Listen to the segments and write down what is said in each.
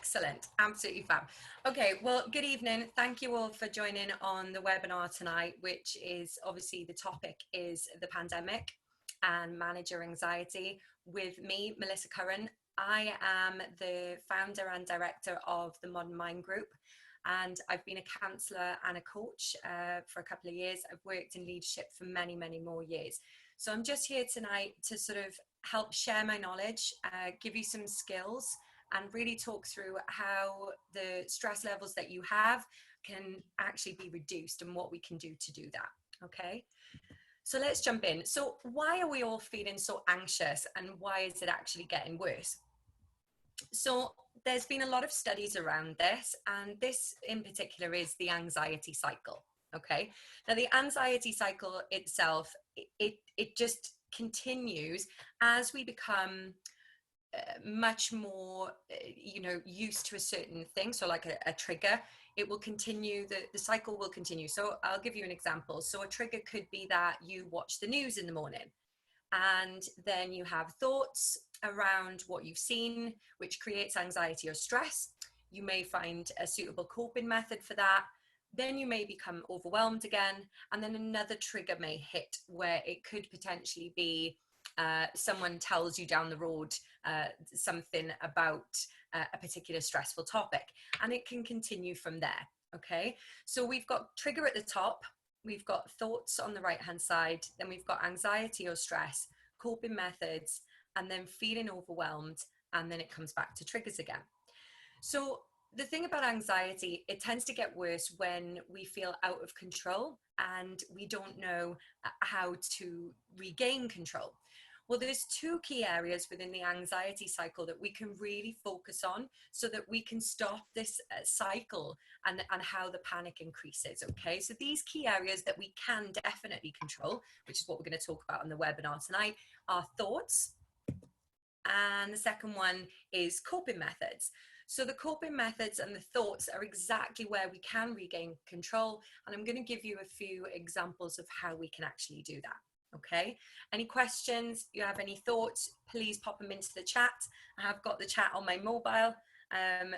Excellent. Absolutely fab. Okay, well, good evening. Thank you all for joining on the webinar tonight, which is obviously the topic is the pandemic and manage your anxiety with me, Melissa Curran. I am the founder and director of the Modern Mind Group, and I've been a counsellor and a coach for a couple of years. I've worked in leadership for many, many more years. So I'm just here tonight to sort of help share my knowledge, give you some skills, and really talk through how the stress levels that you have can actually be reduced and what we can do to do that. Okay, so let's jump in. So why are we all feeling so anxious, and why is it actually getting worse? So there's been a lot of studies around this, and this in particular is the anxiety cycle. Okay, now the anxiety cycle itself, it just continues as we become much more used to a certain thing. So like a trigger, it will continue, the cycle will continue. So I'll give you an example. So a trigger could be that you watch the news in the morning, and then you have thoughts around what you've seen, which creates anxiety or stress. You may find a suitable coping method for that. Then you may become overwhelmed again, and then another trigger may hit where it could potentially be someone tells you down the road something about a particular stressful topic, and it can continue from there. Okay, so we've got trigger at the top, we've got thoughts on the right hand side, then we've got anxiety or stress, coping methods, and then feeling overwhelmed, and then it comes back to triggers again. So the thing about anxiety, it tends to get worse when we feel out of control and we don't know how to regain control. Well, there's two key areas within the anxiety cycle that we can really focus on so that we can stop this cycle and how the panic increases, okay? So these key areas that we can definitely control, which is what we're going to talk about on the webinar tonight, are thoughts. And the second one is coping methods. So the coping methods and the thoughts are exactly where we can regain control. And I'm going to give you a few examples of how we can actually do that. Okay, any questions, you have any thoughts, please pop them into the chat. I have got the chat on my mobile,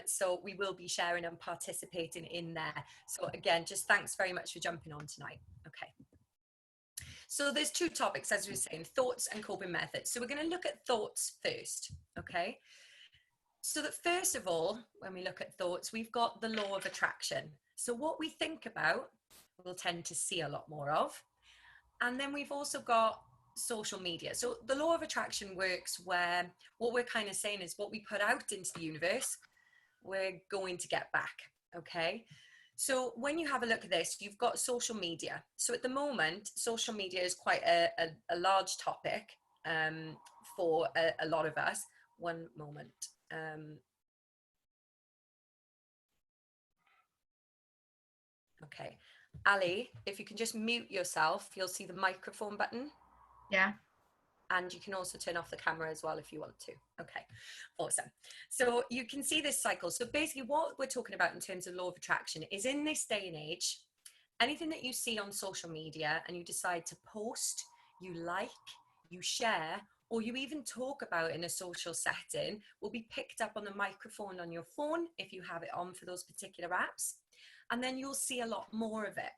so we will be sharing and participating in there. So again, just thanks very much for jumping on tonight. Okay, so there's two topics, as we were saying, thoughts and coping methods. So we're going to look at thoughts first. Okay, so that first of all, when we look at thoughts, we've got the law of attraction. So what we think about, we'll tend to see a lot more of. And then we've also got social media. So the law of attraction works where what we're kind of saying is what we put out into the universe, we're going to get back. Okay. So when you have a look at this, you've got social media. So at the moment, social media is quite a large topic for a lot of us. One moment. Okay. Ali, if you can just mute yourself, you'll see the microphone button. Yeah. And you can also turn off the camera as well if you want to. Okay, awesome. So you can see this cycle. So basically what we're talking about in terms of law of attraction is, in this day and age, anything that you see on social media and you decide to post, you like, you share, or you even talk about in a social setting will be picked up on the microphone on your phone if you have it on for those particular apps. And then you'll see a lot more of it.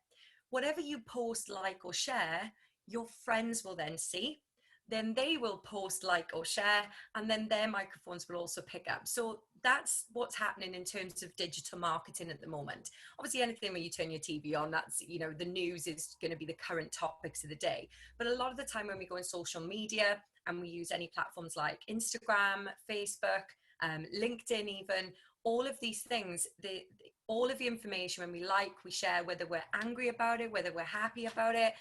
Whatever you post, like, or share, your friends will then see. Then they will post, like, or share, and then their microphones will also pick up. So that's what's happening in terms of digital marketing at the moment. Obviously, anything when you turn your TV on, that's, the news is going to be the current topics of the day. But a lot of the time when we go on social media and we use any platforms like Instagram, Facebook, LinkedIn even, all of these things, all of the information, when we like, we share, whether we're angry about it, whether we're happy about it,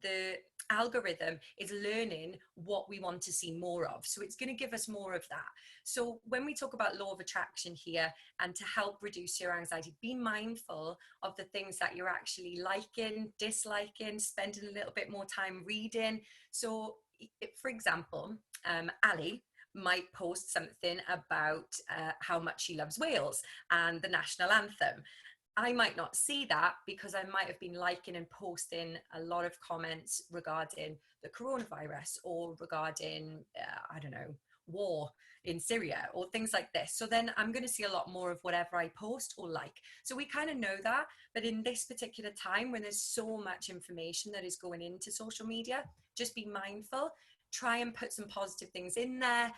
the algorithm is learning what we want to see more of. So it's going to give us more of that. So when we talk about law of attraction here, and to help reduce your anxiety, be mindful of the things that you're actually liking, disliking, spending a little bit more time reading. So for example, Ali might post something about how much she loves Wales and the national anthem. I might not see that because I might have been liking and posting a lot of comments regarding the coronavirus or regarding, I don't know, war in Syria or things like this. So then I'm going to see a lot more of whatever I post or like. So we kind of know that. But in this particular time, when there's so much information that is going into social media, just be mindful. Try and put some positive things in there.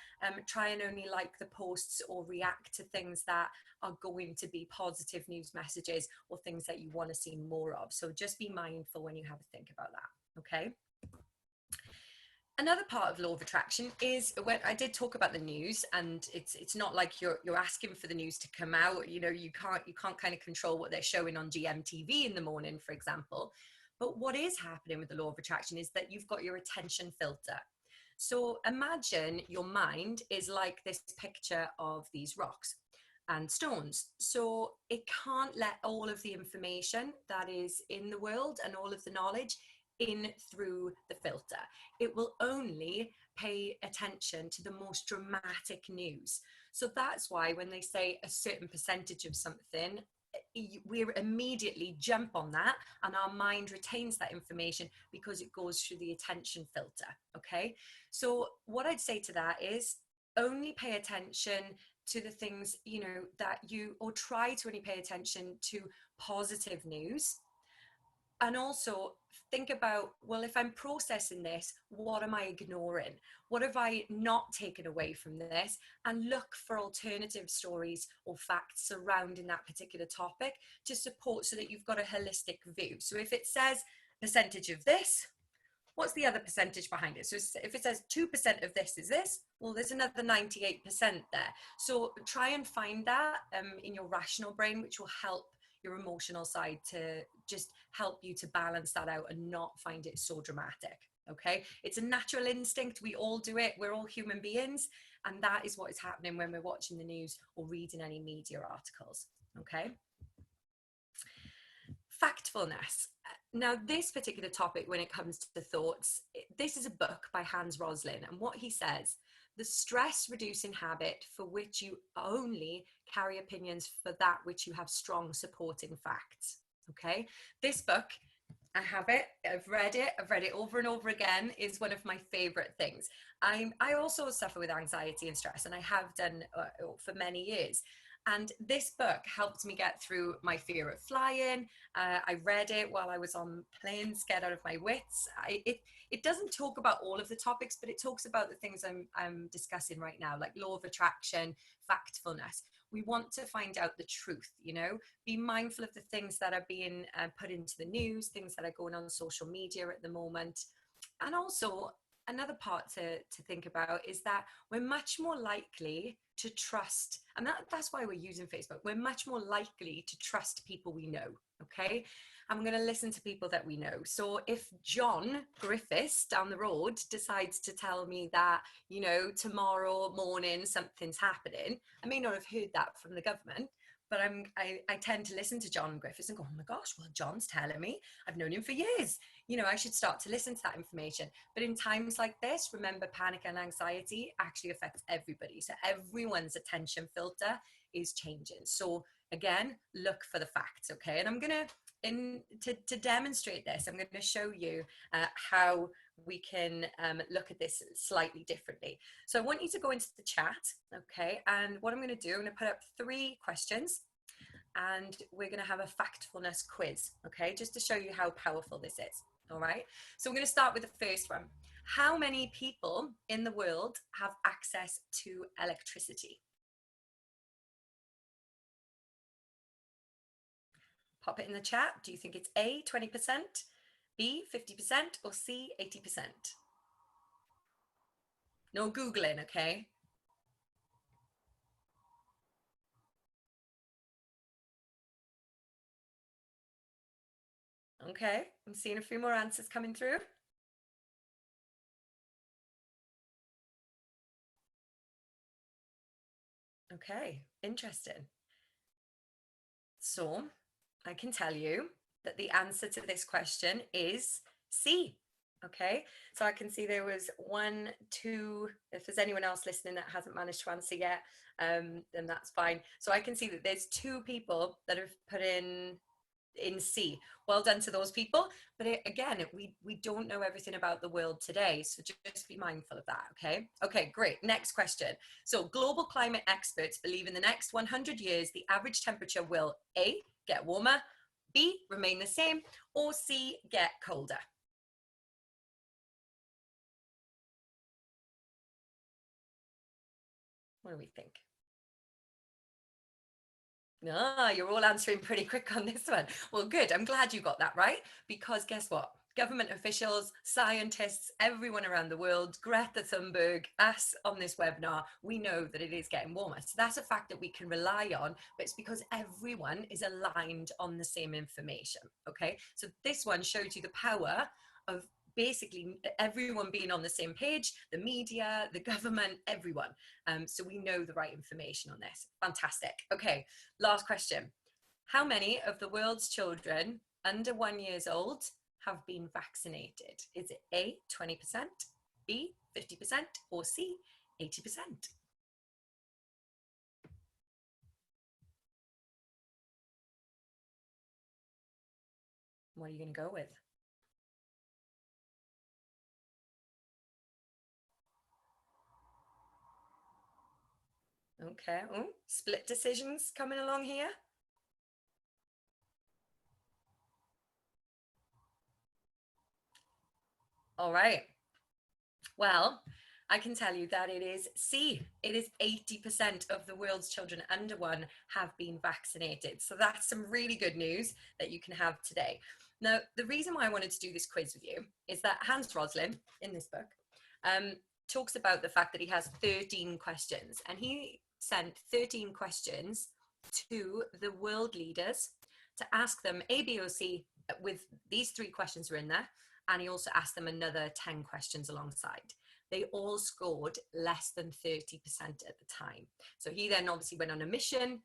Try and only like the posts or react to things that are going to be positive news messages or things that you want to see more of. So just be mindful when you have a think about that. Okay. Another part of law of attraction is when I did talk about the news, and it's not like you're asking for the news to come out. You know, you can't kind of control what they're showing on GMTV in the morning, for example. But what is happening with the law of attraction is that you've got your attention filter. So imagine your mind is like this picture of these rocks and stones. So it can't let all of the information that is in the world and all of the knowledge in through the filter. It will only pay attention to the most dramatic news. So that's why when they say a certain percentage of something, we immediately jump on that and our mind retains that information because it goes through the attention filter. Okay, so what I'd say to that is only pay attention to the things, you know, that you, or try to only pay attention to positive news. And also think about, well, if I'm processing this, what am I ignoring? What have I not taken away from this? And look for alternative stories or facts surrounding that particular topic to support, so that you've got a holistic view. So if it says percentage of this, what's the other percentage behind it? So if it says 2% of this is this, well, there's another 98% there. So try and find that in your rational brain, which will help your emotional side to just help you to balance that out and not find it so dramatic. Okay, it's a natural instinct. We all do it. We're all human beings. And that is what is happening when we're watching the news or reading any media articles. Okay. Factfulness. Now, this particular topic, when it comes to thoughts, this is a book by Hans Rosling. And what he says, the stress reducing habit for which you only carry opinions for that which you have strong supporting facts. Okay. This book, I have it, I've read it over and over again, is one of my favorite things. I also suffer with anxiety and stress, and I have done for many years. And this book helped me get through my fear of flying. I read it while I was on planes, scared out of my wits. It doesn't talk about all of the topics, but it talks about the things I'm discussing right now, like law of attraction, factfulness. We want to find out the truth, you know, be mindful of the things that are being put into the news, things that are going on social media at the moment. And also, another part to think about is that we're much more likely to trust, and that's why we're using Facebook. We're much more likely to trust people we know. Okay, and we're going to listen to people that we know. So if John Griffiths down the road decides to tell me that, you know, tomorrow morning something's happening, I may not have heard that from the government, but I tend to listen to John Griffiths and go, oh my gosh, well, John's telling me, I've known him for years, you know, I should start to listen to that information. But in times like this, remember, panic and anxiety actually affects everybody. So everyone's attention filter is changing. So again, look for the facts. Okay, and I'm gonna to demonstrate this, I'm going to show you how we can look at this slightly differently. So I want you to go into the chat, okay, and what I'm going to do, I'm going to put up 3 questions and we're going to have a factfulness quiz, okay, just to show you how powerful this is. All right, so we're going to start with the first one. How many people in the world have access to electricity? Pop it in the chat. Do you think it's A, 20%, B, 50%, or C, 80%? No Googling, okay? Okay, I'm seeing a few more answers coming through. Okay, interesting. So I can tell you that the answer to this question is C. Okay, so I can see there was 1, 2, if there's anyone else listening that hasn't managed to answer yet, then that's fine. So I can see that there's 2 people that have put in in C. Well done to those people. But again, we don't know everything about the world today, so just be mindful of that, okay? Okay, great. Next question. So global climate experts believe in the next 100 years, the average temperature will A, get warmer, B, remain the same, or C, get colder. What do we think? Ah, you're all answering pretty quick on this one. Well, good. I'm glad you got that right, because guess what? Government officials, scientists, everyone around the world, Greta Thunberg, us on this webinar, we know that it is getting warmer. So that's a fact that we can rely on, but it's because everyone is aligned on the same information. Okay. So this one shows you the power of basically everyone being on the same page, the media, the government, everyone. So we know the right information on this. Fantastic. Okay. Last question. How many of the world's children under 1 year old have been vaccinated? Is it A, 20%, B, 50%, or C, 80%? What are you going to go with? Okay. Ooh, split decisions coming along here. All right. Well, I can tell you that it is C. It is 80% of the world's children under 1 have been vaccinated. So that's some really good news that you can have today. Now, the reason why I wanted to do this quiz with you is that Hans Roslin, in this book, um, talks about the fact that he has 13 questions, and he sent 13 questions to the world leaders to ask them A, B, or C. With these 3 questions are in there, and he also asked them another 10 questions alongside. They all scored less than 30% at the time. So he then obviously went on a mission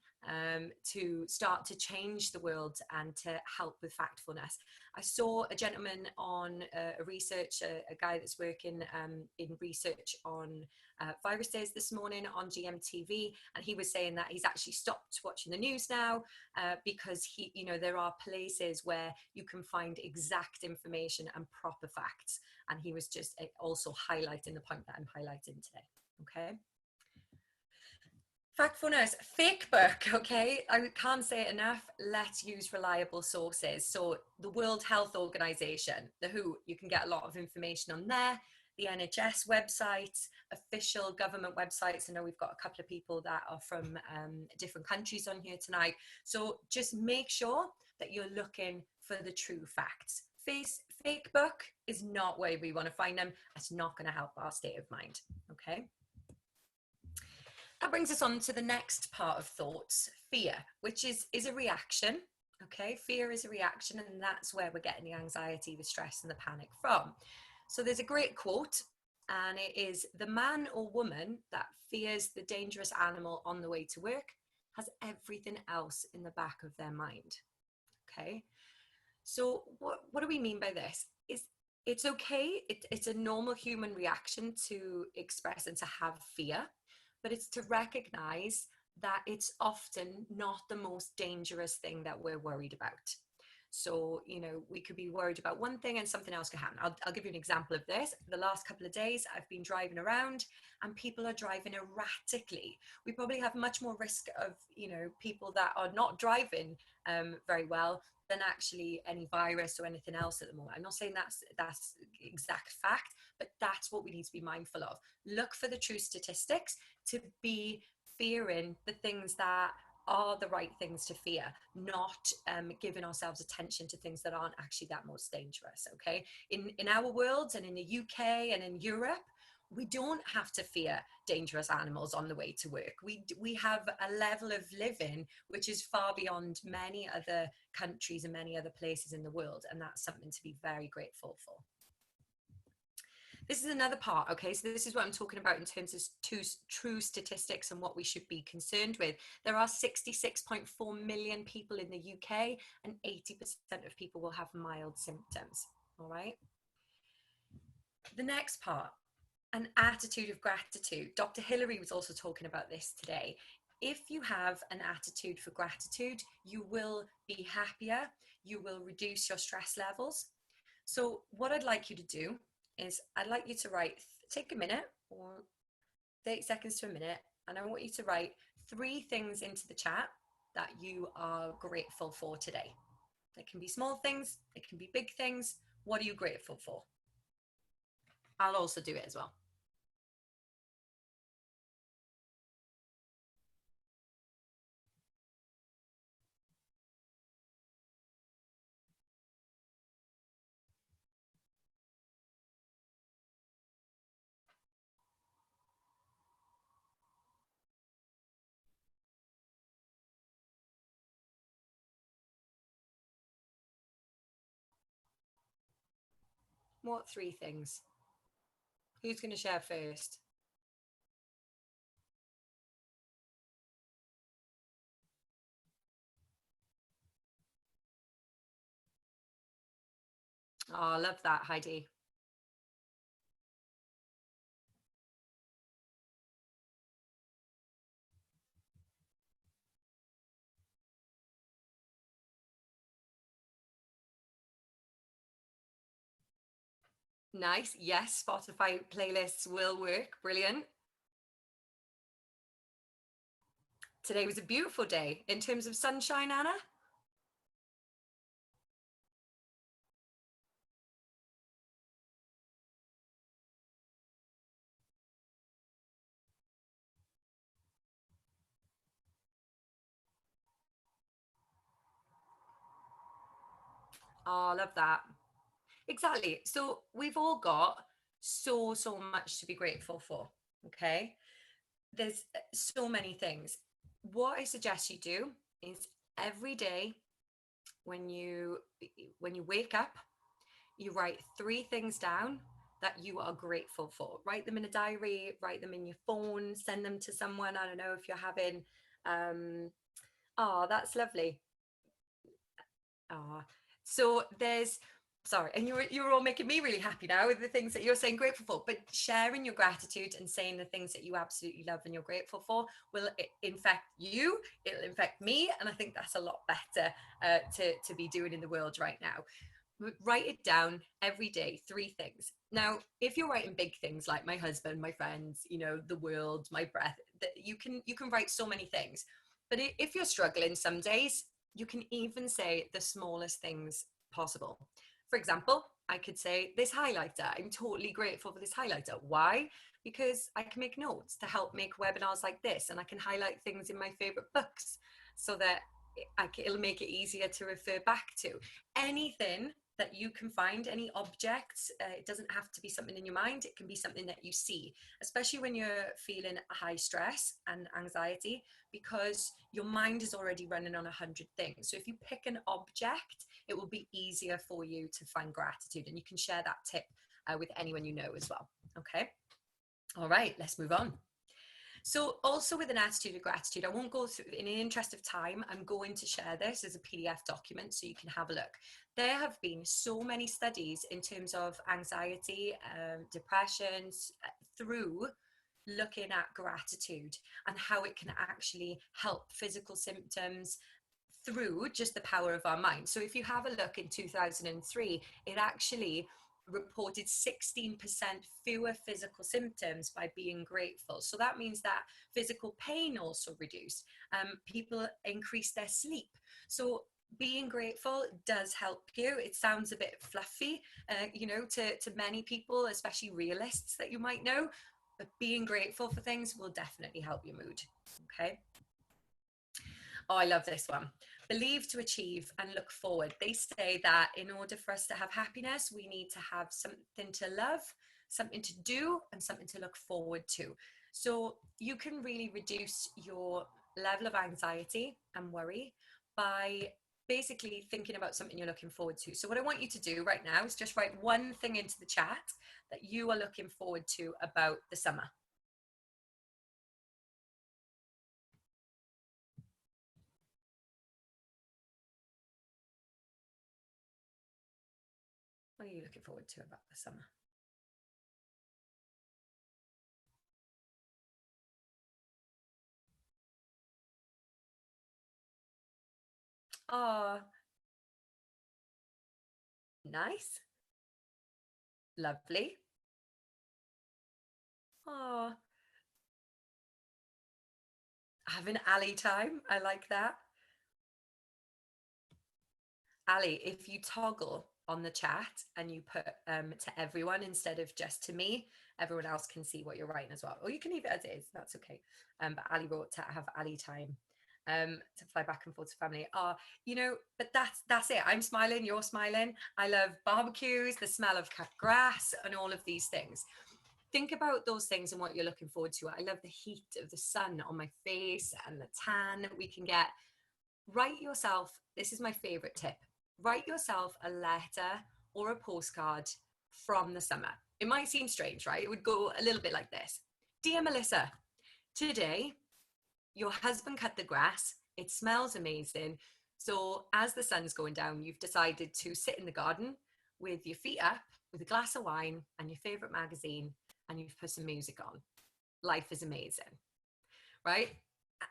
to start to change the world and to help with factfulness. I saw a gentleman on a research, a guy that's working in research on viruses this morning on GMTV, and he was saying that he's actually stopped watching the news now because he, you know, there are places where you can find exact information and proper facts, and he was just also highlighting the point that I'm highlighting today. Okay. Factfulness, fake book, okay? I can't say it enough. Let's use reliable sources. So the World Health Organization, the WHO, you can get a lot of information on there. The NHS websites, official government websites. I know we've got a couple of people that are from different countries on here tonight. So just make sure that you're looking for the true facts. Fake book is not where we want to find them. It's not going to help our state of mind, okay? That brings us on to the next part of thoughts, fear, which is a reaction. Okay, fear is a reaction, and that's where we're getting the anxiety, the stress, and the panic from. So there's a great quote, and it is: the man or woman that fears the dangerous animal on the way to work has everything else in the back of their mind. Okay, so what do we mean by this? Is it's okay, it's a normal human reaction to express and to have fear, but it's to recognize that it's often not the most dangerous thing that we're worried about. So, you know, we could be worried about one thing and something else could happen. I'll give you an example of this. The last couple of days, I've been driving around and people are driving erratically. We probably have much more risk of, you know, people that are not driving very well than actually any virus or anything else at the moment. I'm not saying that's exact fact, but that's what we need to be mindful of. Look for the true statistics to be fearing the things that are the right things to fear, not giving ourselves attention to things that aren't actually that most dangerous. Okay, in our worlds and in the UK and in Europe, we don't have to fear dangerous animals on the way to work. We have a level of living which is far beyond many other countries and many other places in the world, and that's something to be very grateful for. This is another part, okay? So this is what I'm talking about in terms of true statistics and what we should be concerned with. There are 66.4 million people in the UK, and 80% of people will have mild symptoms, all right? The next part, an attitude of gratitude. Dr. Hillary was also talking about this today. If you have an attitude for gratitude, you will be happier, you will reduce your stress levels. So what I'd like you to do is I'd like you to take a minute or 30 seconds to a minute, and I want you to write 3 things into the chat that you are grateful for today. It can be small things, it can be big things. What are you grateful for? I'll also do it as well. What 3 things? Who's going to share first? Oh, I love that, Heidi. Nice. Yes, Spotify playlists will work. Brilliant. Today was a beautiful day in terms of sunshine, Anna. Oh, I love that. Exactly. So we've all got so much to be grateful for. Okay. There's so many things. What I suggest you do is every day when you when you wake up, you write 3 things down that you are grateful for. Write them in a diary, write them in your phone, send them to someone. I don't know if you're having oh, that's lovely. Oh, so there's sorry, and you're all making me really happy now with the things that you're saying grateful for. But sharing your gratitude and saying the things that you absolutely love and you're grateful for will infect you. It'll infect me, and I think that's a lot better to be doing in the world right now. Write it down every day, 3 things. Now if you're writing big things like my husband, my friends, the world, my breath, that you can write so many things. But if you're struggling some days, you can even say the smallest things possible. For example, I could say this highlighter, I'm totally grateful for this highlighter. Why? Because I can make notes to help make webinars like this, and I can highlight things in my favorite books so that it'll make it easier to refer back to. Anything that you can find, any objects, it doesn't have to be something in your mind, it can be something that you see, especially when you're feeling high stress and anxiety, because your mind is already running on 100 things. So if you pick an object, it will be easier for you to find gratitude, and you can share that tip with anyone you know as well. Okay. All right, let's move on. So also with an attitude of gratitude, I won't go through, in the interest of time, I'm going to share this as a PDF document so you can have a look. There have been so many studies in terms of anxiety, depressions, through looking at gratitude and how it can actually help physical symptoms through just the power of our mind. So if you have a look in 2003, it actually reported 16% fewer physical symptoms by being grateful. So that means that physical pain also reduced. People increased their sleep. So being grateful does help you. It sounds a bit fluffy, to many people, especially realists that you might know, but being grateful for things will definitely help your mood. Okay. Oh, I love this one. Believe to achieve and look forward. They say that in order for us to have happiness, we need to have something to love, something to do, and something to look forward to. So you can really reduce your level of anxiety and worry by basically thinking about something you're looking forward to. So what I want you to do right now is just write 1 thing into the chat that you are looking forward to about the summer. What are you looking forward to about the summer? Oh, Nice. Lovely. Oh, having Ali time. I like that. Ali, if you toggle on the chat and you put to everyone instead of just to me, everyone else can see what you're writing as well. Or you can leave it as is, that's okay. But Ali wrote to have Ali time, to fly back and forth to family. But that's it. I'm smiling, you're smiling. I love barbecues, the smell of cut grass, and all of these things. Think about those things and what you're looking forward to. I love the heat of the sun on my face and the tan that we can get. Write yourself, this is my favorite tip, write yourself a letter or a postcard from the summer. It might seem strange, right? It would go a little bit like this. Dear Melissa, today your husband cut the grass. It smells amazing. So as the sun's going down, you've decided to sit in the garden with your feet up, with a glass of wine and your favorite magazine, and you've put some music on. Life is amazing, right?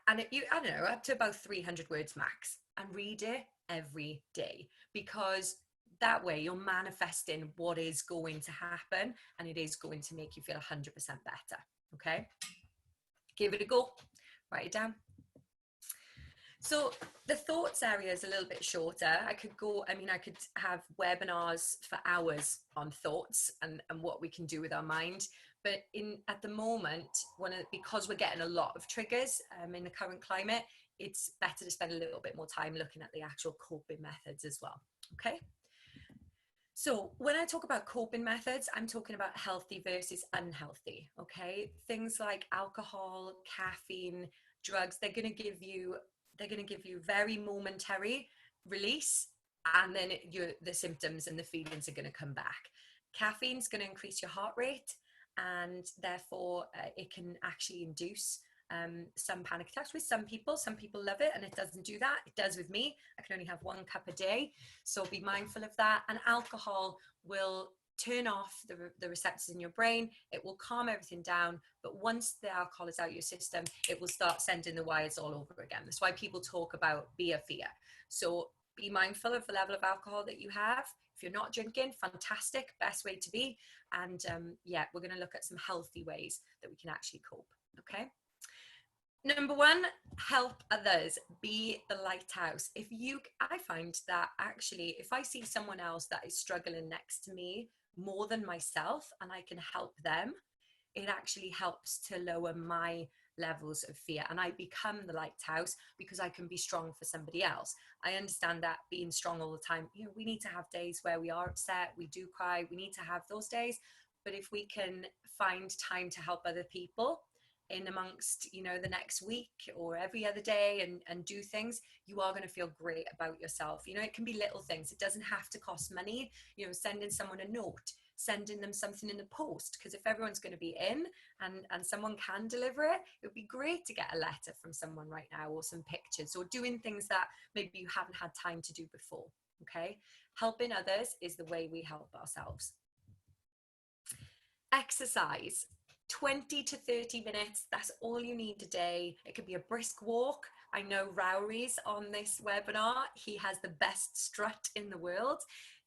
And I don't know, up to about 300 words max, and read it every day, because that way you're manifesting what is going to happen, and it is going to make you feel 100% better. Okay, give it a go, write it down. So the thoughts area is a little bit shorter. I could have webinars for hours on thoughts and what we can do with our mind. But at the moment, because we're getting a lot of triggers in the current climate, it's better to spend a little bit more time looking at the actual coping methods as well. Okay. So when I talk about coping methods, I'm talking about healthy versus unhealthy. Okay. Things like alcohol, caffeine, drugs, they're going to give you very momentary release, and then the symptoms and the feelings are going to come back. Caffeine's going to increase your heart rate, and therefore it can actually induce some panic attacks with some people. Some people love it and it doesn't do that. It does with me. I can only have 1 cup a day, so be mindful of that. And alcohol will turn off the receptors in your brain. It will calm everything down, but once the alcohol is out of your system, it will start sending the wires all over again. That's why people talk about beer fear. So be mindful of the level of alcohol that you have. If you're not drinking, fantastic, best way to be. And we're going to look at some healthy ways that we can actually cope. Okay. Number 1, help others. Be the lighthouse. I find that actually, if I see someone else that is struggling next to me more than myself, and I can help them, it actually helps to lower my levels of fear, and I become the lighthouse because I can be strong for somebody else. I understand that being strong all the time, we need to have days where we are upset, we do cry, we need to have those days. But if we can find time to help other people in amongst the next week or every other day, and do things, you are going to feel great about yourself. It can be little things. It doesn't have to cost money. Sending someone a note, sending them something in the post, because if everyone's going to be in and someone can deliver it, it would be great to get a letter from someone right now, or some pictures, or doing things that maybe you haven't had time to do before. Okay, helping others is the way we help ourselves. Exercise. 20 to 30 minutes, that's all you need a day. It could be a brisk walk. I know Rowry's on this webinar. He has the best strut in the world.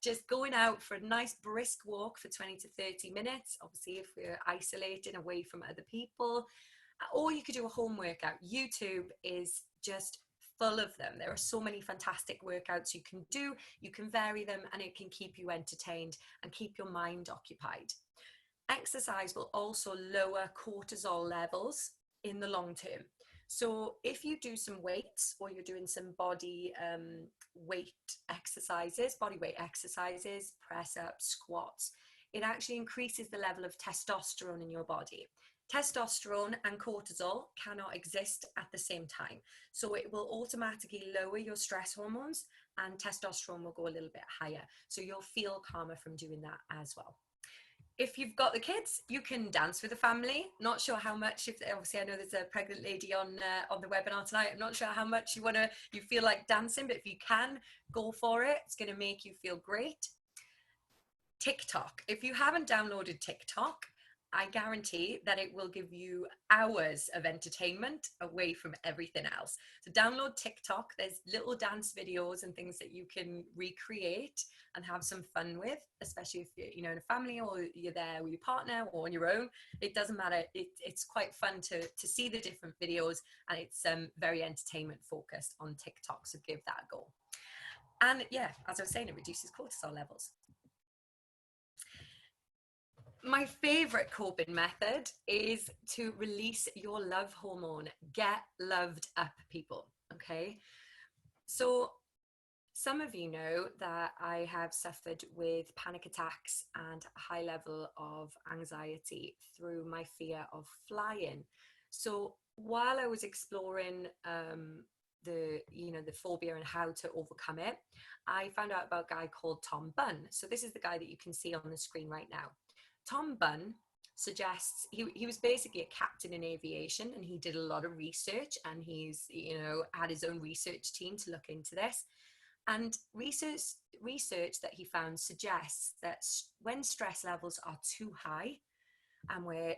Just going out for a nice brisk walk for 20 to 30 minutes, obviously if we're isolating away from other people. Or you could do a home workout. YouTube is just full of them. There are so many fantastic workouts you can do. You can vary them, and it can keep you entertained and keep your mind occupied. Exercise will also lower cortisol levels in the long term. So if you do some weights, or you're doing some body weight exercises, press ups, squats, it actually increases the level of testosterone in your body. Testosterone and cortisol cannot exist at the same time. So it will automatically lower your stress hormones, and testosterone will go a little bit higher. So you'll feel calmer from doing that as well. If you've got the kids, you can dance with the family. Not sure how much, obviously I know there's a pregnant lady on the webinar tonight. I'm not sure how much you feel like dancing, but if you can, go for it. It's going to make you feel great. TikTok. If you haven't downloaded TikTok, I guarantee that it will give you hours of entertainment away from everything else. So download TikTok. There's little dance videos and things that you can recreate and have some fun with, especially if you're, in a family, or you're there with your partner or on your own. It doesn't matter. It's quite fun to see the different videos, and it's very entertainment focused on TikTok. So give that a go. And yeah, as I was saying, it reduces cortisol levels. My favorite coping method is to release your love hormone. Get loved up, people. Okay. So some of you know that I have suffered with panic attacks and a high level of anxiety through my fear of flying. So while I was exploring the phobia and how to overcome it, I found out about a guy called Tom Bunn. So this is the guy that you can see on the screen right now. Tom Bunn suggests he was basically a captain in aviation, and he did a lot of research, and he's had his own research team to look into this. And research that he found suggests that when stress levels are too high, and we're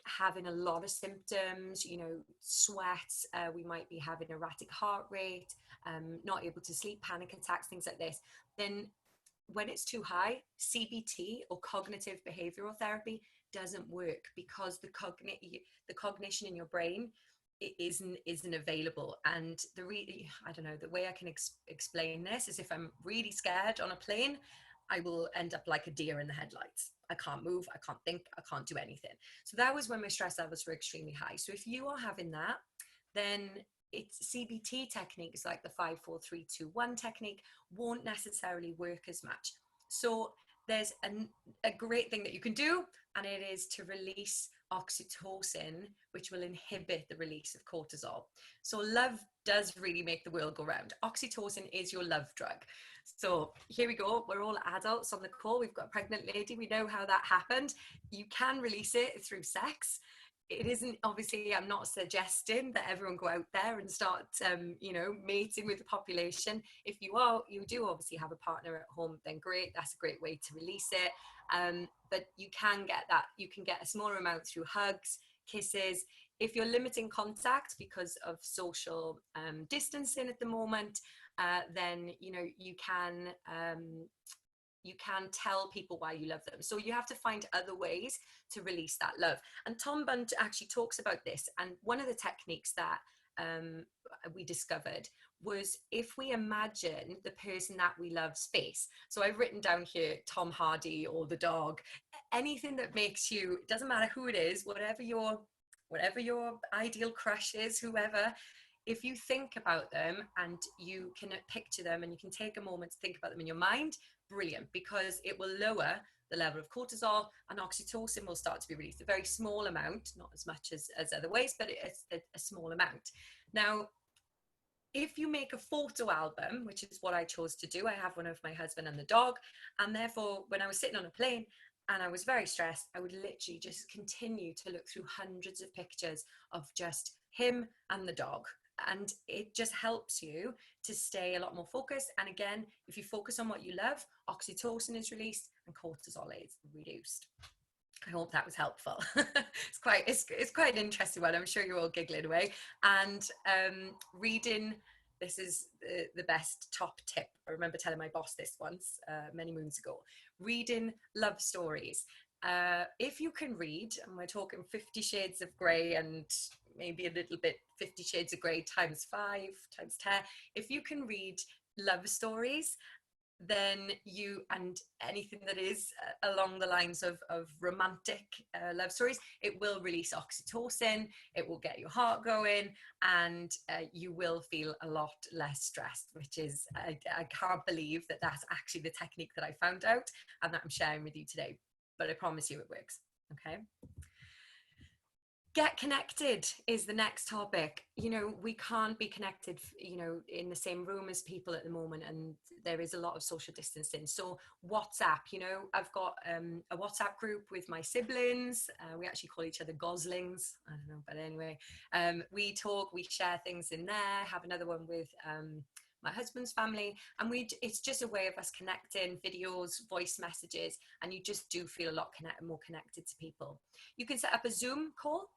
having a lot of symptoms, sweats, we might be having erratic heart rate, not able to sleep, panic attacks, things like this, then when it's too high, CBT, or cognitive behavioral therapy, doesn't work, because the cognition in your brain isn't available. And I don't know, the way I can explain this is, if I'm really scared on a plane, I will end up like a deer in the headlights. I can't move, I can't think, I can't do anything. So that was when my stress levels were extremely high. So if you are having that, then it's CBT techniques like the 5-4-3-2-1 technique won't necessarily work as much. So there's a great thing that you can do, and it is to release oxytocin, which will inhibit the release of cortisol. So love does really make the world go round. Oxytocin is your love drug. So here we go. We're all adults on the call. We've got a pregnant lady. We know how that happened. You can release it through sex. It isn't, obviously, I'm not suggesting that everyone go out there and start, mating with the population. If you do obviously have a partner at home, then great. That's a great way to release it. But you can get that. You can get a smaller amount through hugs, kisses. If you're limiting contact because of social distancing at the moment, then you can tell people why you love them. So you have to find other ways to release that love. And Tom Bunn actually talks about this. And one of the techniques that we discovered was, if we imagine the person that we love space. So I've written down here Tom Hardy or the dog, anything that makes you, it doesn't matter who it is, whatever your ideal crush is, whoever, if you think about them and you can picture them and you can take a moment to think about them in your mind, brilliant, because it will lower the level of cortisol, and oxytocin will start to be released. A very small amount, not as much as other ways, but it's a small amount. Now, if you make a photo album, which is what I chose to do, I have one of my husband and the dog, and therefore when I was sitting on a plane and I was very stressed, I would literally just continue to look through hundreds of pictures of just him and the dog. And it just helps you to stay a lot more focused. And again, if you focus on what you love, oxytocin is released and cortisol is reduced. I hope that was helpful. It's quite an interesting one. I'm sure you're all giggling away. And reading, this is the best top tip. I remember telling my boss this once many moons ago. Reading love stories. If you can read, and we're talking 50 Shades of Grey and maybe a little bit 50 Shades of Grey times 5 times 10, if you can read love stories, then and anything that is along the lines of romantic love stories, it will release oxytocin, it will get your heart going, and you will feel a lot less stressed, which is, I can't believe that that's actually the technique that I found out and that I'm sharing with you today, but I promise you it works. Okay. Get connected is the next topic. We can't be connected, in the same room as people at the moment, and there is a lot of social distancing. So WhatsApp, I've got a WhatsApp group with my siblings. We actually call each other goslings. I don't know, but anyway, we talk, we share things in there. Have another one with my husband's family, and it's just a way of us connecting, videos, voice messages, and you just do feel a lot more connected to people. You can set up a Zoom call.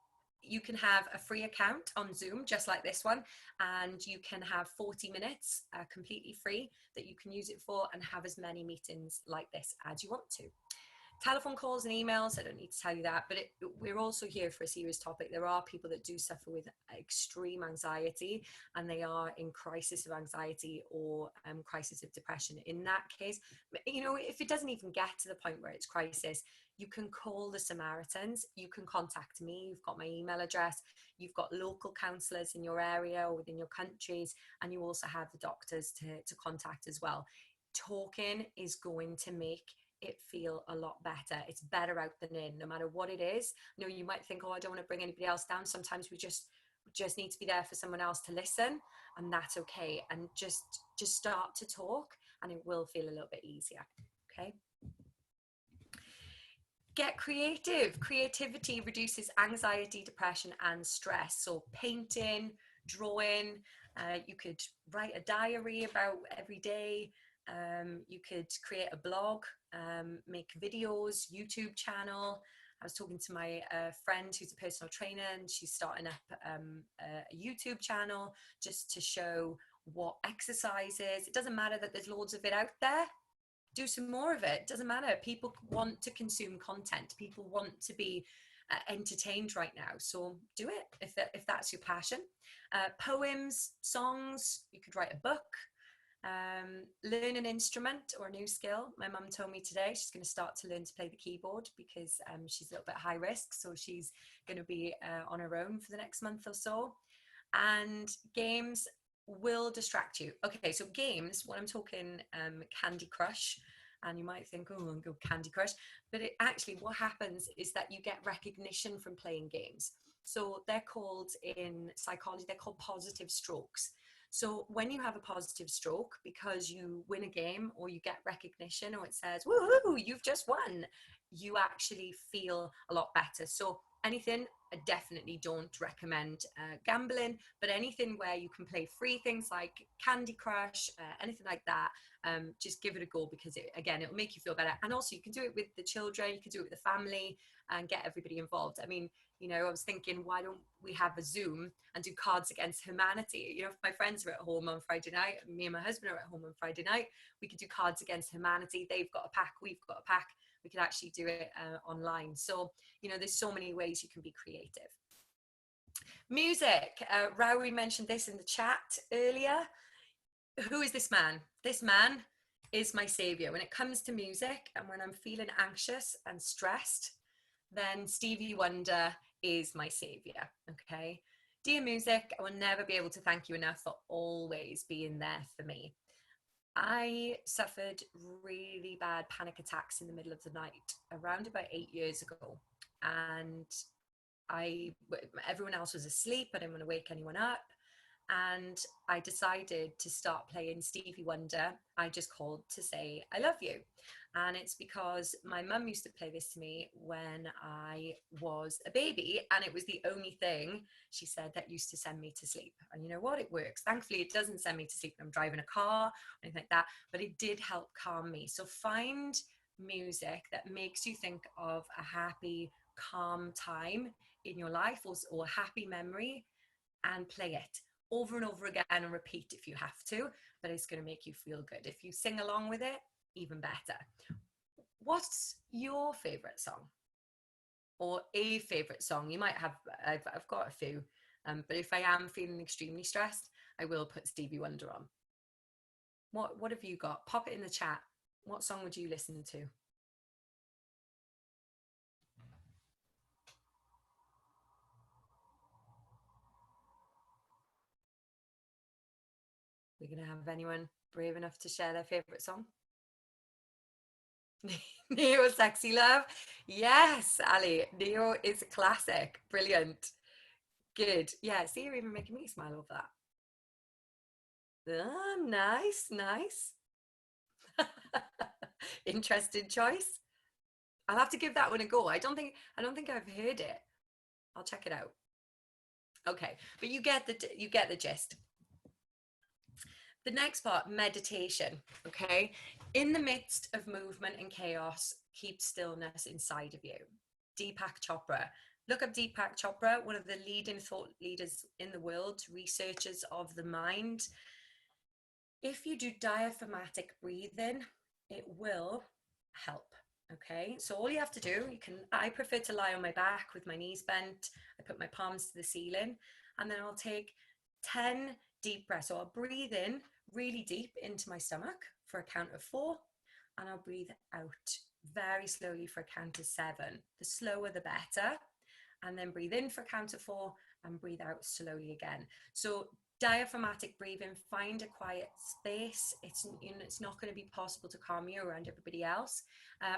You can have a free account on Zoom, just like this one, and you can have 40 minutes completely free that you can use it for, and have as many meetings like this as you want to. Telephone calls and emails, I don't need to tell you that, but we're also here for a serious topic. There are people that do suffer with extreme anxiety, and they are in crisis of anxiety or crisis of depression. In that case, you know, if it doesn't even get to the point where it's crisis, you can call the Samaritans, you can contact me, you've got my email address, you've got local counsellors in your area or within your countries, and you also have the doctors to contact as well. Talking is going to make it feel a lot better. It's better out than in, no matter what it is. You know, you might think, oh, I don't want to bring anybody else down. Sometimes we just need to be there for someone else to listen, and that's okay. And just start to talk, and it will feel a little bit easier. Okay. Get creative. Creativity reduces anxiety, depression, and stress. So painting, drawing, you could write a diary about every day. You could create a blog, make videos, YouTube channel. I was talking to my friend who's a personal trainer, and she's starting up a YouTube channel just to show what exercises. It doesn't matter that there's loads of it out there. Do some more of it. Doesn't matter. People want to consume content. People want to be entertained right now. So do it if that's your passion. Poems, songs. You could write a book. Learn an instrument or a new skill. My mum told me today she's going to start to learn to play the keyboard because she's a little bit high risk, so she's going to be on her own for the next month or so. And games will distract you. Okay, so games, when I'm talking Candy Crush, and you might think, oh, I'll go Candy Crush, but it actually, what happens is that you get recognition from playing games. So they're called, in psychology, they're called positive strokes. So when you have a positive stroke because you win a game or you get recognition or it says, woohoo, you've just won, you actually feel a lot better. So anything, I definitely don't recommend gambling, but anything where you can play free things like Candy Crush, anything like that, just give it a go, because it'll make you feel better. And also you can do it with the children, you can do it with the family and get everybody involved. I mean, you know, I was thinking, why don't we have a Zoom and do Cards Against Humanity? You know, if my friends are at home on Friday night, me and my husband are at home on Friday night, we could do Cards Against Humanity. They've got a pack, we've got a pack. We could actually do it online. So, you know, there's so many ways you can be creative. Music. Rowie mentioned this in the chat earlier. Who is this man? This man is my savior. When it comes to music and when I'm feeling anxious and stressed, then Stevie Wonder is my savior. Okay. Dear music, I will never be able to thank you enough for always being there for me. I suffered really bad panic attacks in the middle of the night around about 8 years ago, and everyone else was asleep. I didn't want to wake anyone up, and I decided to start playing Stevie Wonder. I just called to say I love you. And it's because my mum used to play this to me when I was a baby, and it was the only thing she said that used to send me to sleep. And you know what? It works. Thankfully, it doesn't send me to sleep when I'm driving a car or anything like that, but it did help calm me. So find music that makes you think of a happy, calm time in your life, or a happy memory, and play it over and over again and repeat if you have to, but it's going to make you feel good. If you sing along with it, even better. What's your favorite song, or a favorite song? You might have, I've got a few, but if I am feeling extremely stressed, I will put Stevie Wonder on. What have you got? Pop it in the chat. What song would you listen to? We're going to have anyone brave enough to share their favorite song? Neo, Sexy Love. Yes, Ali. Neo is a classic. Brilliant. Good. Yeah, see, you're even making me smile over that. Ah, nice, nice. Interesting choice. I'll have to give that one a go. I don't think I've heard it. I'll check it out. Okay, but you get the gist. The next part, meditation. Okay. In the midst of movement and chaos, keep stillness inside of you. Deepak Chopra. Look up Deepak Chopra, one of the leading thought leaders in the world, researchers of the mind. If you do diaphragmatic breathing, it will help. Okay, so all you have to do, I prefer to lie on my back with my knees bent. I put my palms to the ceiling, and then I'll take 10 deep breaths. So I'll breathe in really deep into my stomach for a count of 4, and I'll breathe out very slowly for a count of 7. The slower, the better. And then breathe in for a count of 4 and breathe out slowly again. So diaphragmatic breathing, find a quiet space. It's not going to be possible to calm you around everybody else.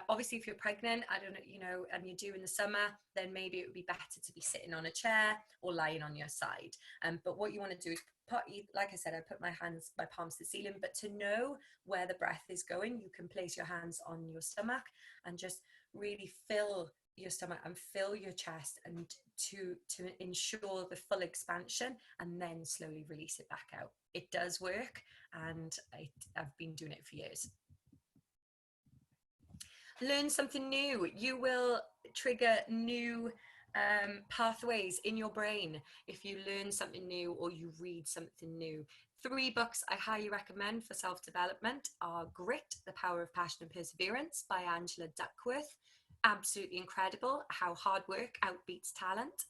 Obviously, if you're pregnant, I don't know, and you do in the summer, then maybe it would be better to be sitting on a chair or lying on your side. But what you want to do is like I said, I put my palms to the ceiling, but to know where the breath is going, you can place your hands on your stomach and just really fill your stomach and fill your chest, and to ensure the full expansion, and then slowly release it back out. It does work, and I've been doing it for years. Learn something new. You will trigger new pathways in your brain if you learn something new or you read something new. 3 books I highly recommend for self-development are Grit, The Power of Passion and Perseverance by Angela Duckworth. Absolutely incredible how hard work outbeats talent.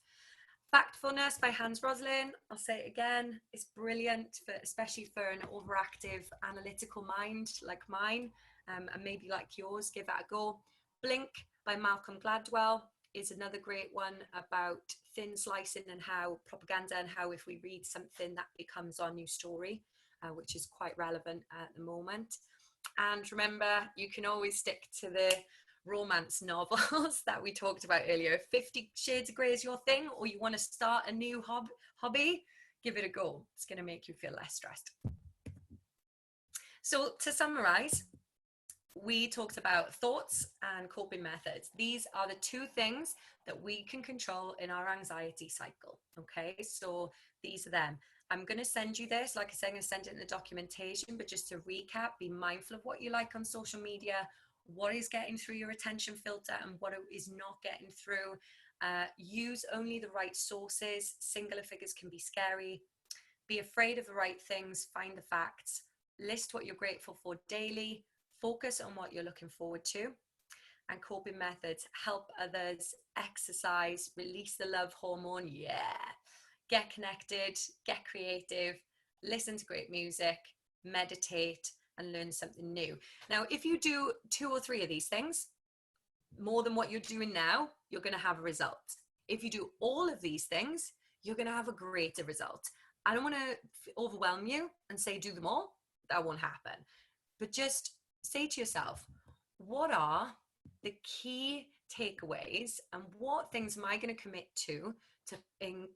Factfulness by Hans Rosling. I'll say it again. It's brilliant, especially for an overactive analytical mind like mine, and maybe like yours. Give that a go. Blink by Malcolm Gladwell is another great one about thin slicing and how propaganda, and how if we read something that becomes our new story, which is quite relevant at the moment. And remember, you can always stick to the romance novels that we talked about earlier. 50 Shades of Grey is your thing, or you want to start a new hobby, give it a go. It's going to make you feel less stressed. So to summarize, we talked about thoughts and coping methods. These are the 2 things that we can control in our anxiety cycle. Okay, so these are them. I'm going to send you this. Like I said, I'm going to send it in the documentation, but just to recap, be mindful of what you like on social media, what is getting through your attention filter and what is not getting through. Use only the right sources. Singular figures can be scary. Be afraid of the right things. Find the facts. List what you're grateful for daily. Focus on what you're looking forward to. And coping methods: help others, exercise, release the love hormone. Yeah. Get connected, get creative, listen to great music, meditate, and learn something new. Now, if you do 2 or 3 of these things, more than what you're doing now, you're going to have a result. If you do all of these things, you're going to have a greater result. I don't want to overwhelm you and say do them all. That won't happen. But just say to yourself, what are the key takeaways, and what things am I going to commit to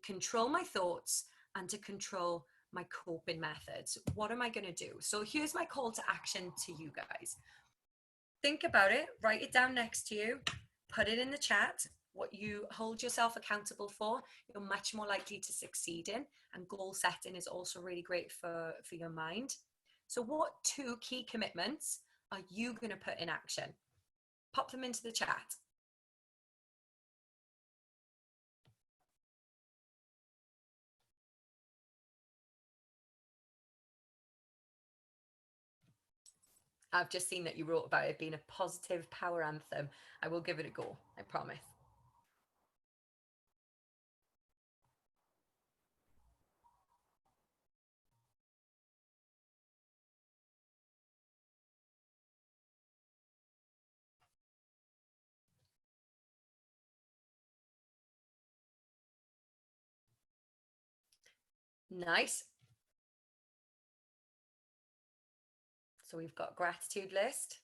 control my thoughts and to control my coping methods? What am I going to do? So here's my call to action to you guys. Think about it, write it down next to you, put it in the chat. What you hold yourself accountable for, you're much more likely to succeed in, and goal setting is also really great for your mind. So what 2 key commitments are you going to put in action? Pop them into the chat. I've just seen that you wrote about it being a positive power anthem. I will give it a go, I promise. Nice. So we've got gratitude list.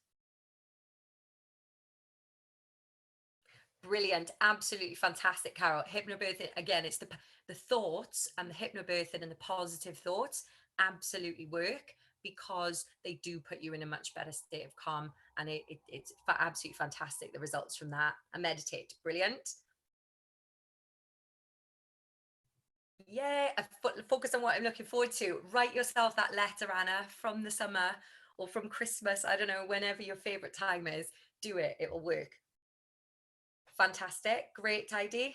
Brilliant. Absolutely fantastic, Carol. Hypnobirthing, again, it's the thoughts, and the hypnobirthing and the positive thoughts absolutely work, because they do put you in a much better state of calm, and it's absolutely fantastic, the results from that. And meditate. Brilliant. Yeah, focus on what I'm looking forward to. Write yourself that letter, Anna, from the summer or from Christmas. I don't know, whenever your favorite time is, do it. It will work. Fantastic. Great idea.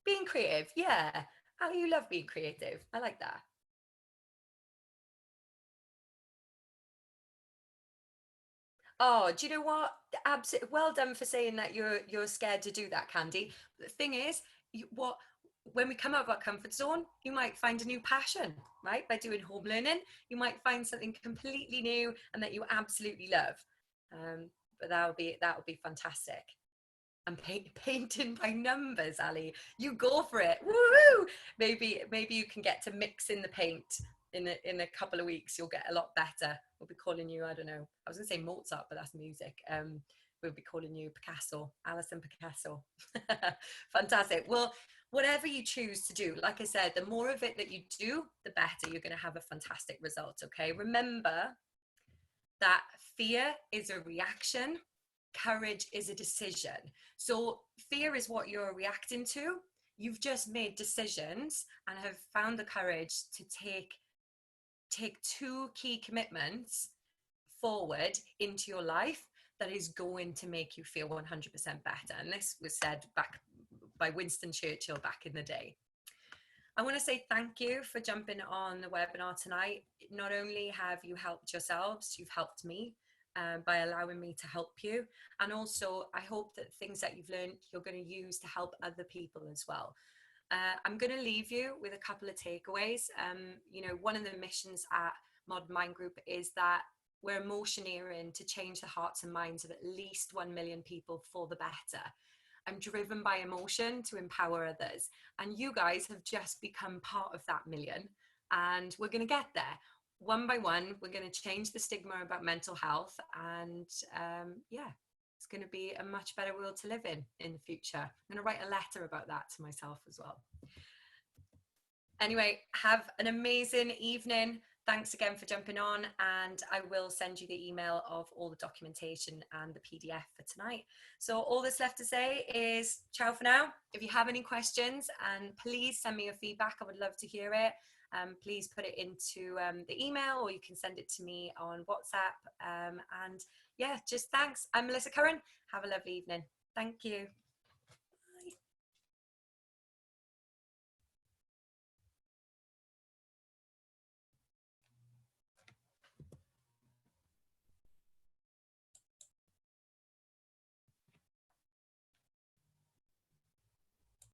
Being creative. Yeah. How you love being creative. I like that. Oh, do you know what? Absolutely well done for saying that you're scared to do that, Candy. The thing is, what when we come out of our comfort zone, you might find a new passion, right? By doing home learning, you might find something completely new and that you absolutely love. But that would be fantastic. And painting by numbers, Ali. You go for it. Woo! Maybe you can get to mix in the paint in a couple of weeks. You'll get a lot better. We'll be calling you, I don't know. I was gonna say Mozart, but that's music. We'll be calling you Picasso, Alison Picasso. Fantastic. Well, whatever you choose to do, like I said, the more of it that you do, the better. You're going to have a fantastic result. Okay. Remember that fear is a reaction, courage is a decision. So fear is what you're reacting to. You've just made decisions and have found the courage to take two key commitments forward into your life that is going to make you feel 100% better. And this was said back by Winston Churchill back in the day. I want to say thank you for jumping on the webinar tonight. Not only have you helped yourselves, you've helped me by allowing me to help you. And also, I hope that things that you've learned, you're going to use to help other people as well. I'm going to leave you with a couple of takeaways. One of the missions at Modern Mind Group is that we're emotioneering to change the hearts and minds of at least 1 million people for the better. I'm driven by emotion to empower others. And you guys have just become part of that million. And we're going to get there. One by one, we're going to change the stigma about mental health. And yeah, it's going to be a much better world to live in the future. I'm going to write a letter about that to myself as well. Anyway, have an amazing evening. Thanks again for jumping on, and I will send you the email of all the documentation and the PDF for tonight. So all that's left to say is ciao for now. If you have any questions, and please send me your feedback, I would love to hear it. Please put it into the email, or you can send it to me on WhatsApp. And yeah, just thanks. I'm Melissa Curran. Have a lovely evening. Thank you.